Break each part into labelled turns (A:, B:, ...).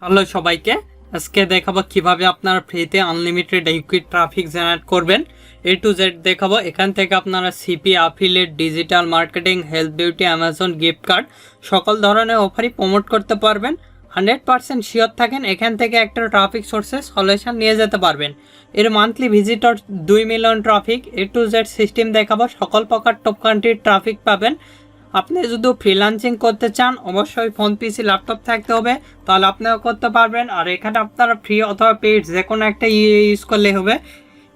A: Hello সবাইকে, আজকে দেখাবো কিভাবে আপনারা ফ্রিতে আনলিমিটেড লিকুইড ট্রাফিক জেনারেট করবেন। এ টু জেড দেখাবো। এখান থেকে আপনারা CP, affiliate, digital marketing, health, beauty, Amazon gift card সকল ধরনের অফারই প্রমোট করতে পারবেন। 100% শিওর থাকেন এখান থেকে একটা ট্রাফিক সোর্সেস সলিউশন নিয়ে যেতে পারবেন। এর monthly visitor 2 million traffic. A to Z system দেখাবো, সকল প্রকার টপ কান্ট্রির ট্রাফিক পাবেন। আপনি যদি ফ্রিল্যান্সিং করতে চান অবশ্যই ফোন, পিসি, ল্যাপটপ থাকতে হবে, তাহলে আপনিও করতে পারবেন। আর এখানে আপনারা ফ্রি অথবা পেইড যে কোনো একটা ইউজ করলে হবে।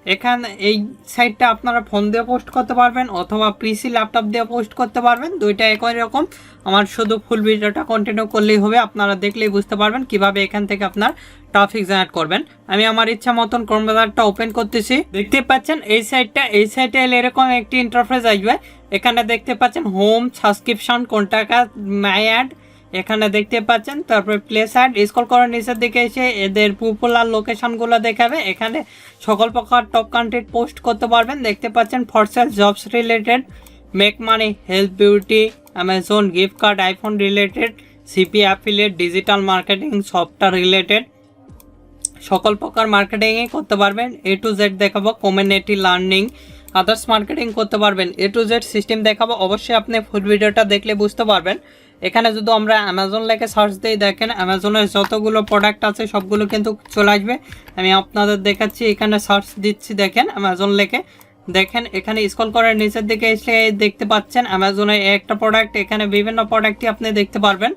A: এখানে এই সাইটটা আপনারা ফোন দিয়ে পোস্ট করতে পারবেন অথবা পিসি, ল্যাপটপ দিয়ে পোস্ট করতে পারবেন, দুইটা একই রকম। আমার শুধু ফুল ভিডিওটা কন্টিনিউ করলেই হবে, আপনারা দেখলেই বুঝতে পারবেন কিভাবে এখান থেকে আপনার ট্রাফিক জেনারেট করবেন। আমি আমার ইচ্ছা মতন ক্রোম ব্রাউজারটা ওপেন করতেছি। দেখতে পাচ্ছেন এই সাইটে এলে এরকম একটি ইন্টারফেস আসবে। এখানে দেখতে পাচ্ছেন হোম, সাবস্ক্রিপশন, কন্টাক্ট, মাই অ্যাড, এখানে দেখতে পাচ্ছেন। তারপরে প্লেস অ্যাড, স্ক্রল করে নিচের দিকে এসে এদের পপুলার লোকেশনগুলো দেখাবে। এখানে সকল প্রকার টপ কন্টেন্ট পোস্ট করতে পারবেন। দেখতে পাচ্ছেন for sale, jobs related, make money, health, beauty, Amazon gift card, iPhone related, CP, affiliate, digital marketing, software related সকল প্রকার মার্কেটিংই করতে পারবেন। এ টু জেড দেখাবো, কমিউনিটি, লার্নিং, আদার্স মার্কেটিং করতে পারবেন। এ টু জেড সিস্টেম দেখাবো, অবশ্যই আপনি ফুল ভিডিওটা দেখলে বুঝতে পারবেন। এখানে যদি আমরা অ্যামাজন লেখে সার্চ দিই, দেখেন অ্যামাজনের যতগুলো প্রোডাক্ট আছে সবগুলো কিন্তু চলে আসবে। আমি আপনাদের দেখাচ্ছি, এখানে সার্চ দিচ্ছি, দেখেন অ্যামাজন লেখে। দেখেন এখানে স্ক্রল করে নিচের দিকে এসে দেখতে পাচ্ছেন অ্যামাজনের একটা প্রোডাক্ট। এখানে বিভিন্ন প্রোডাক্টই আপনি দেখতে পারবেন।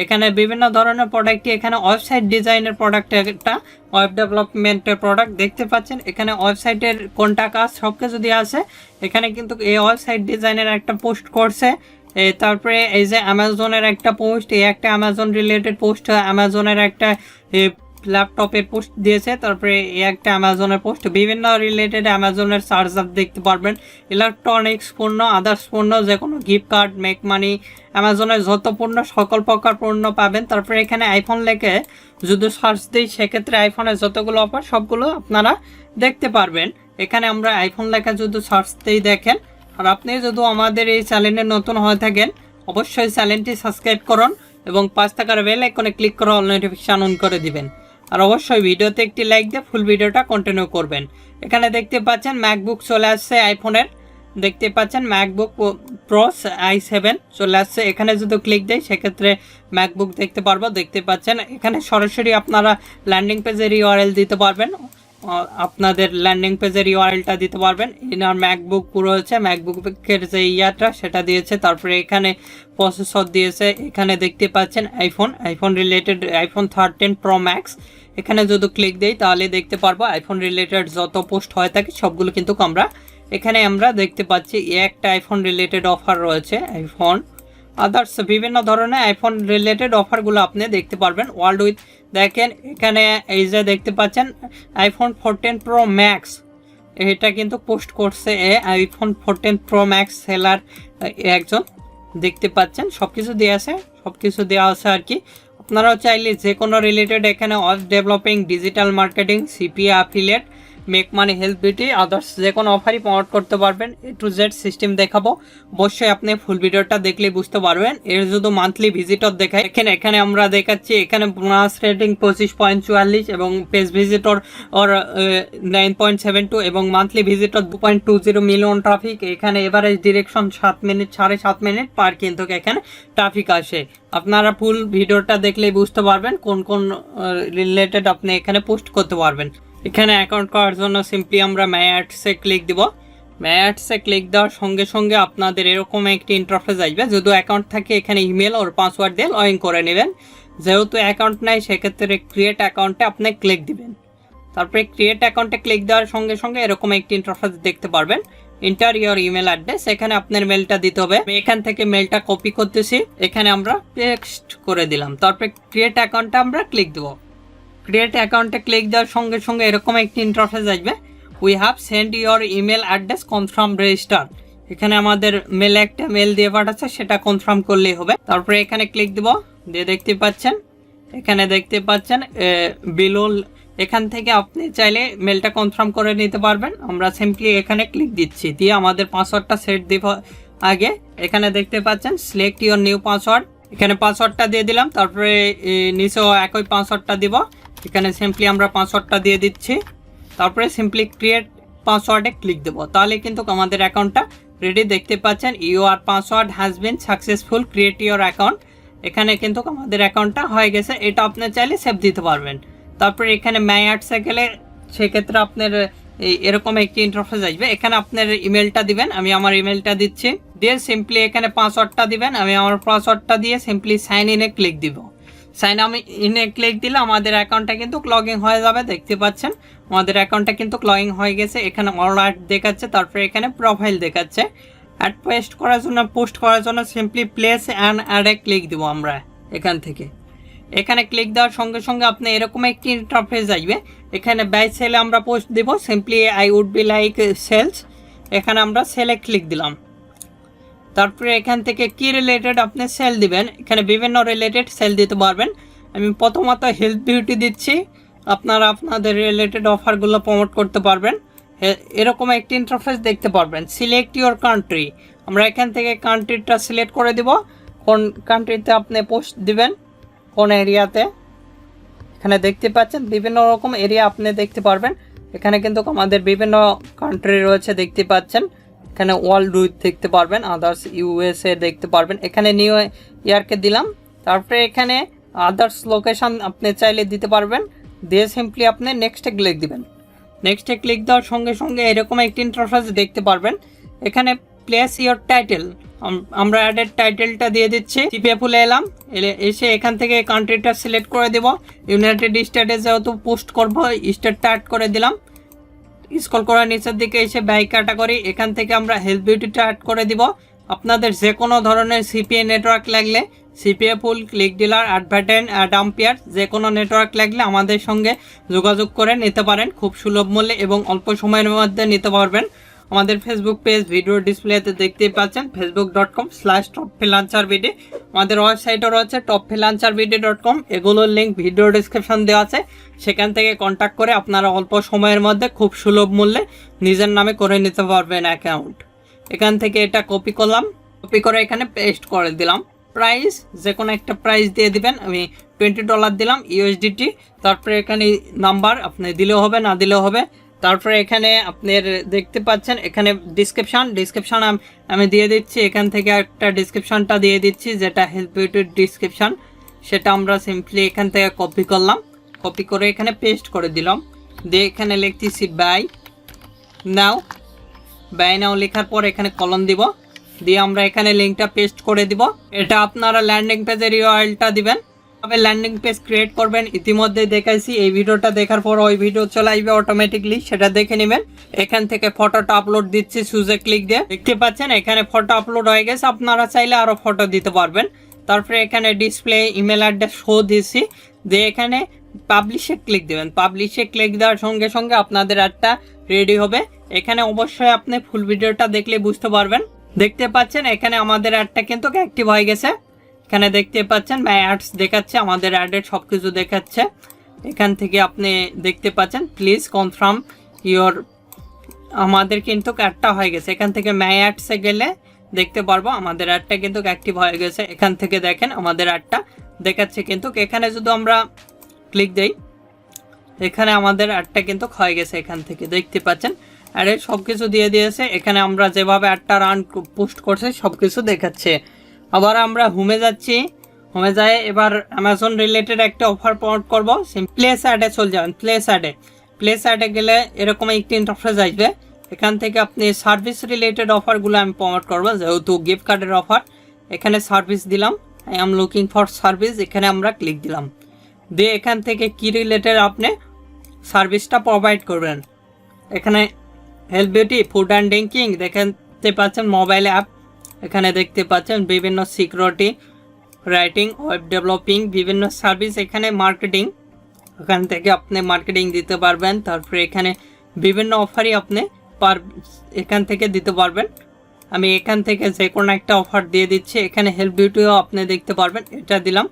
A: এখানে বিভিন্ন ধরনের প্রোডাক্টই, এখানে ওয়েবসাইট ডিজাইনের প্রোডাক্ট, একটা ওয়েব ডেভেলপমেন্টের প্রোডাক্ট দেখতে পাচ্ছেন। এখানে ওয়েবসাইটের কোনটা কাজ সব কিছু দিয়ে আছে। এখানে কিন্তু এই ওয়েবসাইট ডিজাইনের একটা পোস্ট করছে। তারপরে এই যে অ্যামাজনের একটা পোস্ট, এই একটা অ্যামাজন রিলেটেড পোস্ট, অ্যামাজনের একটা ল্যাপটপের পোস্ট দিয়েছে। তারপরে এই একটা অ্যামাজনের পোস্ট, বিভিন্ন রিলেটেড অ্যামাজনের চার্জার দেখতে পারবেন, ইলেকট্রনিক্স পণ্য, আদার্স পণ্য, যে কোনো গিফট কার্ড, মেক মানি, অ্যামাজনের যত পণ্য সকল প্রকার পণ্য পাবেন। তারপরে এখানে আইফোন লেখে যদি সার্চ দিই, সেক্ষেত্রে আইফোনের যতগুলো অফার সবগুলো আপনারা দেখতে পারবেন। এখানে আমরা আইফোন লেখা যদি সার্চ দিই, দেখেন। আর আপনি যদি আমাদের এই চ্যানেলে নতুন হয়ে থাকেন অবশ্যই চ্যানেলটি সাবস্ক্রাইব করুন এবং 5 টাকার বেল আইকনে ক্লিক করে অল নোটিফিকেশন অন করে দিবেন। আর অবশ্যই ভিডিওতে একটি লাইক দিয়ে ফুল ভিডিওটা কন্টিনিউ করবেন। এখানে দেখতে পাচ্ছেন ম্যাকবুক চলে আসছে আইফোনের। দেখতে পাচ্ছেন ম্যাকবুক প্রো i7 চলে আসছে। এখানে যদি ক্লিক দেয় সেক্ষেত্রে ম্যাকবুক দেখতে পারবো। দেখতে পাচ্ছেন এখানে সরাসরি আপনারা ল্যান্ডিং পেজের ইউআরএল দিতে পারবেন, আপনাদের ল্যান্ডিং পেজের ইউআরএলটা দিতে পারবেন। এনার ম্যাকবুক পুরো হচ্ছে ম্যাকবুকের যে ইয়াটা সেটা দিয়েছে। তারপরে এখানে প্রসেসর দিয়েছে। এখানে দেখতে পাচ্ছেন iPhone related, iPhone 13 pro max. এখানে যদি ক্লিক দেই তাহলে দেখতে পারবো আইফোন রিলেটেড যত পোস্ট হয়ে থাকে সবগুলো কিন্তু আমরা দেখতে পাচ্ছি। একটা আইফোন রিলেটেড অফার রয়েছে, আইফোন আদার্স বিভিন্ন ধরনের আইফোন রিলেটেড অফারগুলো আপনি দেখতে পারবেন ওয়ার্ল্ড উইথ। দেখেন এখানে এই যে দেখতে পাচ্ছেন আইফোন 14 প্রো ম্যাক্স, এটা কিন্তু পোস্ট করছে আইফোন 14 প্রো ম্যাক্স সেলার একজন। দেখতে পাচ্ছেন সব কিছু দেওয়া আছে আর কি। আপনারাও চাইলে যে কোনো রিলেটেড এখানে web developing, digital marketing, CP, affiliate, make money, health, beauty, others যে কোনো অফারই প্রমোট করতে পারবেন। এ টু জেড সিস্টেম দেখাবো, অবশ্যই আপনি ফুল ভিডিওটা দেখলেই বুঝতে পারবেন। এর যদি মান্থলি ভিজিটর দেখায়, এখানে আমরা দেখাচ্ছি, এখানে বোনাস রেটিং 25.44 এবং পেজ ভিজিটর ওর 9.72 এবং মান্থলি ভিজিটর 2.20 মিলিয়ন ট্রাফিক। এখানে এভারেজ ডিরেকশন 7 মিনিট, 7.5 মিনিট পার কিন্তু এখানে ট্রাফিক আসে। আপনারা ফুল ভিডিওটা দেখলেই বুঝতে পারবেন কোন কোন রিলেটেড আপনি এখানে পোস্ট করতে পারবেন। এখানে অ্যাকাউন্ট করার জন্য সিম্পলি আমরা মাই অ্যাডসে ক্লিক দিব। মাই অ্যাডসে ক্লিক দেওয়ার সঙ্গে সঙ্গে আপনাদের এরকম একটি ইন্টারফেস আসবে। যদি অ্যাকাউন্ট থাকে এখানে ইমেল ওর পাসওয়ার্ড দিয়ে লগ ইন করে নেবেন। যেহেতু অ্যাকাউন্ট নাই সেক্ষেত্রে ক্রিয়েট অ্যাকাউন্টে আপনি ক্লিক দিবেন। তারপরে ক্রিয়েট অ্যাকাউন্টে ক্লিক দেওয়ার সঙ্গে সঙ্গে এরকম একটি ইন্টারফেস দেখতে পারবেন। এন্টার ইওর ইমেল অ্যাড্রেস, এখানে আপনার মেলটা দিতে হবে। এখান থেকে মেলটা কপি করতেছি, এখানে আমরা পেস্ট করে দিলাম। তারপরে ক্রিয়েট অ্যাকাউন্টে আমরা ক্লিক দেবো। ক্রিয়েট অ্যাকাউন্টে ক্লিক দেওয়ার সঙ্গে সঙ্গে এরকম একটি ইন্টারফেস আসবে। We have send your email address, confirm register. এখানে আমাদের একটা মেল দিয়ে পাঠাচ্ছে, সেটা কনফার্ম করলেই হবে। তারপরে এখানে ক্লিক দিব, দিয়ে দেখতে পাচ্ছেন বিলো। এখান থেকে আপনি চাইলে মেলটা কনফার্ম করে নিতে পারবেন। আমরা সিম্পলি এখানে ক্লিক দিচ্ছি, দিয়ে আমাদের পাসওয়ার্ডটা সেট দিব আগে। এখানে দেখতে পাচ্ছেন সিলেক্ট ইওর নিউ পাসওয়ার্ড, এখানে পাসওয়ার্ডটা দিয়ে দিলাম, তারপরে নিচেও একই পাসওয়ার্ডটা দিব। এখানে সিম্পলি আমরা পাসওয়ার্ডটা দিয়ে দিচ্ছি, তারপরে সিম্পলি ক্রিয়েট পাসওয়ার্ডে ক্লিক দেবো, তাহলে কিন্তু আমাদের অ্যাকাউন্টটা রেডি। দেখতে পাচ্ছেন your password has been successful, create your account. এখানে কিন্তু আমাদের অ্যাকাউন্টটা হয়ে গেছে। এটা আপনি চাইলে সেভ দিতে পারবেন। তারপরে এখানে মাই অ্যাডসে গেলে সেক্ষেত্রে আপনার এরকম একটি ইন্টারফেস আসবে। এখানে আপনার ইমেলটা দিবেন, আমি আমার ইমেলটা দিচ্ছি, দিয়ে সিম্পলি এখানে পাসওয়ার্ডটা দিবেন, আমি আমার পাসওয়ার্ডটা দিয়ে সিম্পলি সাইন ইনে ক্লিক দিব। সাইন ইনে ক্লিক দিলে আমাদের অ্যাকাউন্টটা কিন্তু লগ ইন হয়ে যাবে। দেখতে পাচ্ছেন আমাদের অ্যাকাউন্টটা কিন্তু লগ ইন হয়ে গেছে। এখানে অল অ্যাড দেখাচ্ছে, তারপরে এখানে প্রোফাইল দেখাচ্ছে। অ্যাড পোস্ট করার জন্য সিম্পলি প্লেস অ্যান্ড অ্যাডে ক্লিক দিব আমরা এখান থেকে। এখানে ক্লিক দেওয়ার সঙ্গে সঙ্গে আপনি এরকম একটি ইন্টারফেস আসবে। এখানে বাই সেলে আমরা পোস্ট দিব, simply I would be like sales. এখানে আমরা সেলে ক্লিক দিলাম। তারপরে এখান থেকে কি রিলেটেড আপনি সেল দিবেন, এখানে বিভিন্ন রিলেটেড সেল দিতে পারবেন। আমি প্রথমত হেলথ বিউটি দিচ্ছি, আপনারা আপনাদের রিলেটেড অফারগুলো প্রমোট করতে পারবেন। এরকম একটি ইন্টারফেস দেখতে পারবেন। সিলেক্ট ইউর কান্ট্রি, আমরা এখান থেকে কান্ট্রিটা সিলেক্ট করে দিব, কোন কান্ট্রিতে আপনি পোস্ট দিবেন, কোন এরিয়াতে। এখানে দেখতে পাচ্ছেন বিভিন্ন রকম এরিয়া আপনি দেখতে পারবেন। এখানে কিন্তু আমাদের বিভিন্ন কান্ট্রি রয়েছে দেখতে পাচ্ছেন। এখানে ওয়ার্ল্ড দেখতে পারবেন, আদার্স ইউএসএ দেখতে পারবেন। এখানে নিউ ইয়ারকে দিলাম, তারপরে এখানে আদার্স লোকেশন আপনি চাইলে দিতে পারবেন। দিয়ে সিম্পলি আপনি নেক্সটে ক্লিক দিবেন। নেক্সটে ক্লিক দেওয়ার সঙ্গে সঙ্গে এরকম একটি ইন্টারফেস দেখতে পারবেন। এখানে প্লেস ইওর টাইটেল, আমরা অ্যাডেড টাইটেলটা দিয়ে দিচ্ছি। চিপিএফুলে এসে এখান থেকে কান্ট্রিটা সিলেক্ট করে দেব। ইউনাইটেড স্টেটে যেহেতু পোস্ট করবো, স্টেটটা অ্যাড করে দিলাম। স্ক্রল করার নিচের দিকে এসে বাই ক্যাটাগরি, এখান থেকে আমরা হেলথ বিউটিটা অ্যাড করে দিব। আপনাদের যে কোনো ধরনের সিপিএ নেটওয়ার্ক লাগলে, সিপিএ ফুল, ক্লিক ডিলার, অ্যাডভার্টাইন, অ্যাডাম্পিয়ার, যে কোনো নেটওয়ার্ক লাগলে আমাদের সঙ্গে যোগাযোগ করে নিতে পারেন খুব সুলভ মূল্যে এবং অল্প সময়ের মধ্যে নিতে পারবেন। আমাদের ফেসবুক পেজ ভিডিও ডিসপ্লেতে দেখতেই পাচ্ছেন, facebook.com/topfreelancerbd। আমাদের ওয়েবসাইটও রয়েছে topfreelancerbd.com। এগুলোর লিঙ্ক ভিডিও ডিসক্রিপশন দেওয়া আছে, সেখান থেকে কন্ট্যাক্ট করে আপনারা অল্প সময়ের মধ্যে খুব সুলভ মূল্যে নিজের নামে করে নিতে পারবেন অ্যাকাউন্ট। এখান থেকে এটা কপি করলাম, কপি করে এখানে পেস্ট করে দিলাম। প্রাইস যে কোনো একটা প্রাইস দিয়ে দিবেন, আমি $20 দিলাম ইউএসডিটি। তারপরে এখানে নাম্বার আপনি দিলেও হবে, না দিলেও হবে। তারপরে এখানে আপনার দেখতে পাচ্ছেন এখানে ডিসক্রিপশান আমি দিয়ে দিচ্ছি। এখান থেকে একটা ডিসক্রিপশানটা দিয়ে দিচ্ছি, যেটা হেলথ বিউটির ডিসক্রিপশান। সেটা আমরা সিম্পলি এখান থেকে কপি করলাম, কপি করে এখানে পেস্ট করে দিলাম। দিয়ে এখানে লিখতেছি বাই নাও লেখার পর এখানে কলন দিব, দিয়ে আমরা এখানে লিঙ্কটা পেস্ট করে দিব। এটা আপনারা ল্যান্ডিং পেজের ইউআরএলটা দিবেন, তবে ল্যান্ডিং পেজ ক্রিয়েট করবেন ইতিমধ্যে দেখাইছি। এই ভিডিওটা দেখার পর ওই ভিডিও চলে আসবে অটোমেটিকলি, সেটা দেখে নেবেন। এখান থেকে ফটোটা আপলোড দিচ্ছি সুজে ক্লিক দিয়ে। দেখতে পাচ্ছেন এখানে ফটো আপলোড হয়ে গেছে, আপনারা চাইলে আরও ফটো দিতে পারবেন। তারপরে এখানে ডিসপ্লে ইমেল অ্যাড্রেস শো দিচ্ছি, দিয়ে এখানে পাবলিশে ক্লিক দেবেন। পাবলিশে ক্লিক দেওয়ার সঙ্গে সঙ্গে আপনাদের অ্যাডটা রেডি হবে। এখানে অবশ্যই আপনি ফুল ভিডিওটা দেখলে বুঝতে পারবেন। দেখতে পাচ্ছেন এখানে আমাদের অ্যাডটা কিন্তু অ্যাক্টিভ হয়ে গেছে। এখানে দেখতে পাচ্ছেন মাই অ্যাডস দেখাচ্ছে, আমাদের অ্যাডের সব কিছু দেখাচ্ছে। এখান থেকে আপনি দেখতে পাচ্ছেন প্লিজ কনফার্ম ইওর, আমাদের কিন্তু অ্যাডটা হয়ে গেছে। এখান থেকে মাই অ্যাডসে গেলে দেখতে পারবো আমাদের অ্যাডটা কিন্তু অ্যাক্টিভ হয়ে গেছে। এখান থেকে দেখেন আমাদের অ্যাডটা দেখাচ্ছে, কিন্তু এখানে যদি আমরা ক্লিক দেই, এখানে আমাদের অ্যাডটা কিন্তু হয়ে গেছে। এখান থেকে দেখতে পাচ্ছেন অ্যাডের সব কিছু দিয়ে দিয়েছে। এখানে আমরা যেভাবে অ্যাডটা রান পোস্ট করছে সব কিছু দেখাচ্ছে। আবার আমরা হোমে যাচ্ছি, হোমে যায় এবার অ্যামাজন রিলেটেড একটা অফার প্রমোট করবো। প্লেস অ্যাডে চলে যাবেন। প্লেস অ্যাডে গেলে এরকম একটি ইন্টারফেস আসবে। এখান থেকে আপনি সার্ভিস রিলেটেড অফারগুলো আমি প্রমোট করবো, যেহেতু গিফট কার্ডের অফার। এখানে সার্ভিস দিলাম, I am looking for service, এখানে আমরা ক্লিক দিলাম। দিয়ে এখান থেকে কি রিলেটেড আপনি সার্ভিসটা প্রোভাইড করবেন। এখানে health beauty, food and drinking দেখতে পাচ্ছেন, মোবাইল অ্যাপ। এখানে দেখতে পাচ্ছেন বিভিন্ন সিকিউরিটি, রাইটিং, ওয়েব ডেভেলপিং, বিভিন্ন সার্ভিস। এখানে মার্কেটিং, এখান থেকে আপনি মার্কেটিং দিতে পারবেন। তারপরে এখানে বিভিন্ন অফারই আপনি এখান থেকে দিতে পারবেন। আমি এখান থেকে যে কোনো একটা অফার দিয়ে দিচ্ছি। এখানে হেলথ বিউটিও আপনি দেখতে পারবেন, এটা দিলাম।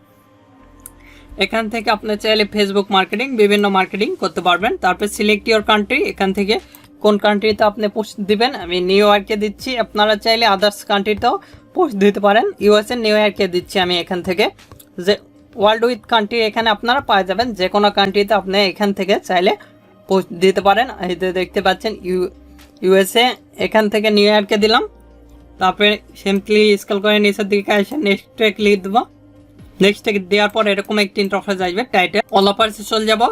A: এখান থেকে আপনি চাইলে ফেসবুক মার্কেটিং, বিভিন্ন মার্কেটিং করতে পারবেন। তারপর সিলেক্ট ইওর কান্ট্রি, এখান থেকে কোন কান্ট্রিতে আপনি পোস্ট দিবেন। আমি নিউ ইয়র্কে দিচ্ছি, আপনারা চাইলে আদার্স কান্ট্রিতেও পোস্ট দিতে পারেন। ইউএসএ নিউ ইয়র্কে দিচ্ছি আমি এখান থেকে। যে ওয়ার্ল্ড উইথ কান্ট্রি এখানে আপনারা পাওয়া যাবেন, যে কোনো কান্ট্রিতে আপনি এখান থেকে চাইলে পোস্ট দিতে পারেন। এই যে দেখতে পাচ্ছেন ইউএসএ, এখান থেকে নিউ ইয়র্কে দিলাম। তারপরে সিম্পলি স্ক্রল করে নিচের দিকে এসে নেক্সটে ক্লিক দেবো। নেক্সটে দেওয়ার পর এরকম একটি ইন্টারফেস আসবে। টাইটেল অল অফার্সে চলে যাব।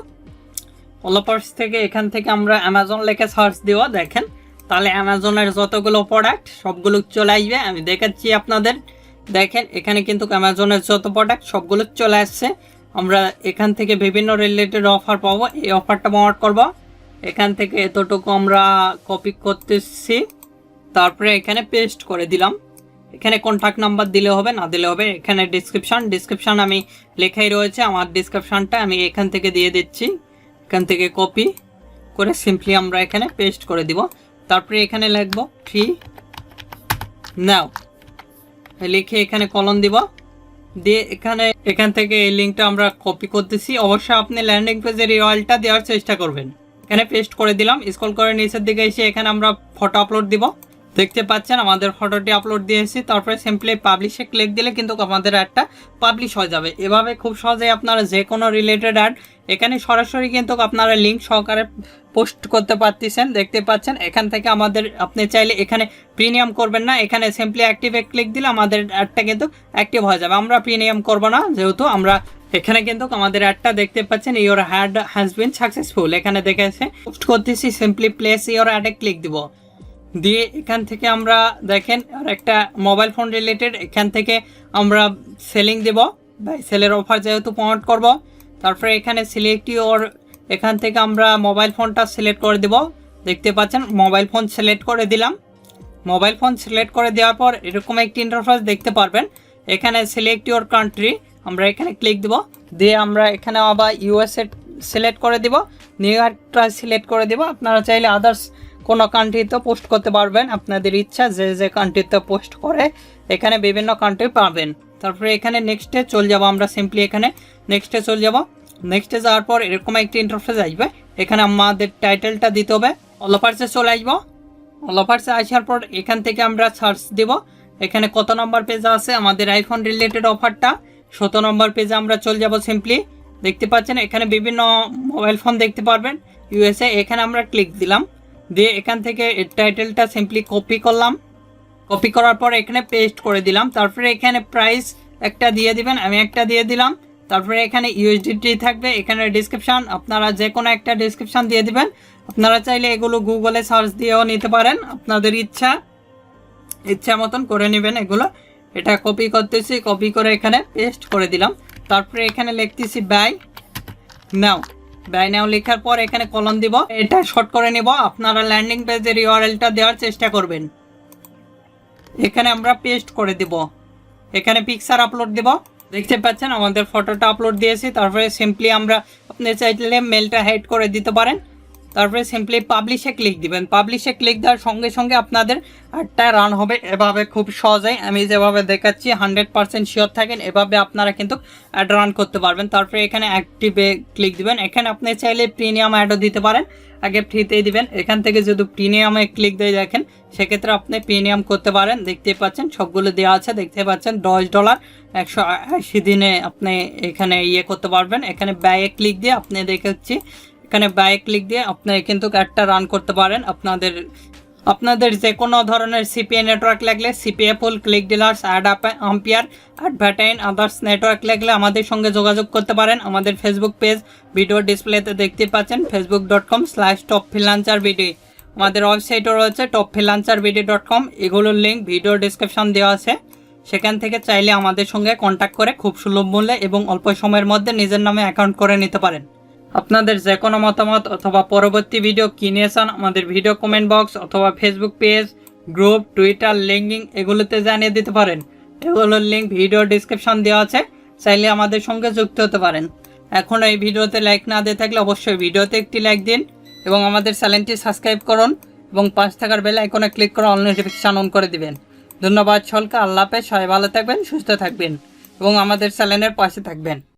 A: অল অফার্স থেকে এখান থেকে আমরা অ্যামাজন লেখে সার্চ দিব। দেখেন তাহলে অ্যামাজনের যতগুলো প্রোডাক্ট সবগুলো চলে আসবে। আমি দেখাচ্ছি আপনাদের, দেখেন এখানে কিন্তু অ্যামাজনের যত প্রোডাক্ট সবগুলো চলে আসছে। আমরা এখান থেকে বিভিন্ন রিলেটেড অফার পাবো, এই অফারটা প্রমোট করব। এখান থেকে এতটুকু আমরা কপি করতেছি, তারপরে এখানে পেস্ট করে দিলাম। এখানে কন্ট্যাক্ট নাম্বার দিলে হবে, না দিলে হবে। এখানে ডিসক্রিপশান আমি লেখাই রয়েছে, আমার ডিসক্রিপশানটা আমি এখান থেকে দিয়ে দিচ্ছি। এখান থেকে কপি করে সিম্পলি আমরা এখানে পেস্ট করে দিব। তারপরে এখানে লিখব ফ্রি নাও, লিখে এখানে কলন দিব, দিয়ে এখান থেকে এই লিঙ্কটা আমরা কপি করতেছি। অবশ্যই আপনি ল্যান্ডিং পেজের ইউআরএলটা দেওয়ার চেষ্টা করবেন। এখানে পেস্ট করে দিলাম। স্ক্রল করে নিচের দিকে এসে এখানে আমরা ফটো আপলোড দিব। দেখতে পাচ্ছেন আমাদের ফটোটি আপলোড দিয়েছি। তারপরে সিম্পলি পাবলিশে ক্লিক দিলে কিন্তু আমাদের অ্যাডটা পাবলিশ হয়ে যাবে। এভাবে খুব সহজেই আপনারা যে কোনো রিলেটেড অ্যাড এখানে সরাসরি কিন্তু আপনারা লিঙ্ক সহকারে পোস্ট করতে পারতেছেন। দেখতে পাচ্ছেন এখান থেকে আপনি চাইলে এখানে প্রিমিয়াম করবেন না, এখানে সিম্পলি অ্যাক্টিভে ক্লিক দিলে আমাদের অ্যাডটা কিন্তু অ্যাক্টিভ হয়ে যাবে। আমরা প্রিমিয়াম করব না, যেহেতু আমরা এখানে কিন্তু আমাদের অ্যাডটা দেখতে পাচ্ছেন your ad has been successful, এখানে দেখেছে পোস্ট করতেছি। সিম্পলি প্লেস ইওর অ্যাডে ক্লিক দিব, দিয়ে এখান থেকে আমরা দেখেন আর একটা মোবাইল ফোন রিলেটেড, এখান থেকে আমরা সেলিং দেব, সেলের অফার যেহেতু প্রমোট করব। তারপরে এখানে সিলেক্ট ইওর, এখান থেকে আমরা মোবাইল ফোনটা সিলেক্ট করে দেব। দেখতে পাচ্ছেন মোবাইল ফোন সিলেক্ট করে দিলাম। মোবাইল ফোন সিলেক্ট করে দেওয়ার পর এরকম একটি ইন্টারফেস দেখতে পারবেন। এখানে সিলেক্ট ইওর কান্ট্রি, আমরা এখানে ক্লিক দেব, দিয়ে আমরা এখানে আবার ইউএসএ সিলেক্ট করে দেব, নিউ ইয়র্কটা সিলেক্ট করে দেব। আপনারা চাইলে আদার্স কোনো কান্ট্রিতে পোস্ট করতে পারবেন, আপনাদের ইচ্ছা যে যে কান্ট্রিতে পোস্ট করে এখানে বিভিন্ন কান্ট্রি পাবেন। তারপরে এখানে নেক্সটে চলে যাব, আমরা সিম্পলি এখানে নেক্সটে চলে যাব। নেক্সটে যাওয়ার পর এরকম একটি ইন্টারফেস আসবে। এখানে আমাদের টাইটেলটা দিতে হবে। অল অফার্সে চলে আসবো। অল অফার্সে আসার পর এখান থেকে আমরা সার্চ দেব। এখানে কত নম্বর পেজে আছে আমাদের আইফোন রিলেটেড অফারটা, 17 নম্বর পেজে আমরা চলে যাব। সিম্পলি দেখতে পাচ্ছেন এখানে বিভিন্ন মোবাইল ফোন দেখতে পারবেন ইউএসএ, এখানে আমরা ক্লিক দিলাম, দিয়ে এখান থেকে টাইটেলটা সিম্পলি কপি করলাম। কপি করার পর এখানে পেস্ট করে দিলাম। তারপরে এখানে প্রাইস একটা দিয়ে দিবেন, আমি একটা দিয়ে দিলাম। তারপরে এখানে ইউএসডিটি থাকবে, এখানে ডিসক্রিপশান আপনারা যে কোনো একটা ডিসক্রিপশান দিয়ে দিবেন। আপনারা চাইলে এগুলো গুগলে সার্চ দিয়েও নিতে পারেন, আপনাদের ইচ্ছা মতন করে নেবেন এগুলো। এটা কপি করতেছি, কপি করে এখানে পেস্ট করে দিলাম। তারপরে এখানে লিখতেছি বাই নাও লেখার পর এখানে কলন দিব, এটা শর্ট করে নিব। আপনারা ল্যান্ডিং পেজের ইউআরএলটা দেওয়ার চেষ্টা করবেন। এখানে আমরা পেস্ট করে দিব, এখানে পিকচার আপলোড দিব। দেখতে পাচ্ছেন আমাদের ফটোটা আপলোড দিয়েছি। তারপরে সিম্পলি আপনি চাইলে মেলটা হেড করে দিতে পারেন। তারপরে সিম্পলি পাবলিশে ক্লিক দিবেন। পাবলিশে ক্লিক দেওয়ার সঙ্গে সঙ্গে আপনাদের অ্যাডটা রান হবে। এভাবে খুব সহজেই আমি যেভাবে দেখাচ্ছি 100% শিওর থাকেন, এভাবে আপনারা কিন্তু অ্যাড রান করতে পারবেন। তারপরে এখানে অ্যাক্টিভে ক্লিক দিবেন। এখানে আপনি চাইলে প্রিমিয়াম অ্যাডও দিতে পারেন, আগে ফ্রিতেই দিবেন। এখান থেকে যদি প্রিমিয়ামে ক্লিক দিয়ে দেখেন সেক্ষেত্রে আপনি প্রিমিয়াম করতে পারেন। দেখতে পাচ্ছেন সবগুলো দেওয়া আছে, দেখতে পাচ্ছেন $10 180 দিনে আপনি এখানে করতে পারবেন। এখানে ব্যয়ে ক্লিক দিয়ে আপনি দেখাচ্ছি, এখানে বাই ক্লিক দিয়ে আপনি কিন্তু অ্যাডটা রান করতে পারেন। আপনাদের যে কোনো ধরনের সিপিএ নেটওয়ার্ক লাগলে CPA full click dealers ad আম্পিয়ার অ্যাডভার্টাইন আদার্স নেটওয়ার্ক লাগলে আমাদের সঙ্গে যোগাযোগ করতে পারেন। আমাদের ফেসবুক পেজ ভিডিও ডিসপ্লেতে দেখতে পাচ্ছেন facebook.com/topfreelancerbd। আমাদের ওয়েবসাইটও রয়েছে topfreelancerbd.com, এগুলোর লিঙ্ক ভিডিও ডিসক্রিপশন দেওয়া আছে। সেখান থেকে চাইলে আমাদের সঙ্গে কন্ট্যাক্ট করে খুব সুলভ মূল্যে এবং অল্প সময়ের মধ্যে নিজের নামে অ্যাকাউন্ট করে নিতে পারেন। আপনাদের যে কোনো মতামত অথবা পরবর্তী ভিডিও কি নিয়েছেন আমাদের ভিডিও কমেন্ট বক্স অথবা Facebook page, group, Twitter, LinkedIn এগুলোতে জানিয়ে দিতে পারেন। এগুলোর লিঙ্ক ভিডিও ডিসক্রিপশন দেওয়া আছে, চাইলে আমাদের সঙ্গে যুক্ত হতে পারেন। এখন এই ভিডিওতে লাইক না দিয়ে থাকলে অবশ্যই ভিডিওতে একটি লাইক দিন এবং আমাদের চ্যানেলটি সাবস্ক্রাইব করুন এবং পাশ থাকার বেল আইকনে ক্লিক করে অল নোটিফিকেশন অন করে দিবেন। ধন্যবাদ সকলকে। আল্লাহ হাফেজ, সবাই ভালো থাকবেন, সুস্থ থাকবেন এবং আমাদের চ্যানেলের পাশে থাকবেন।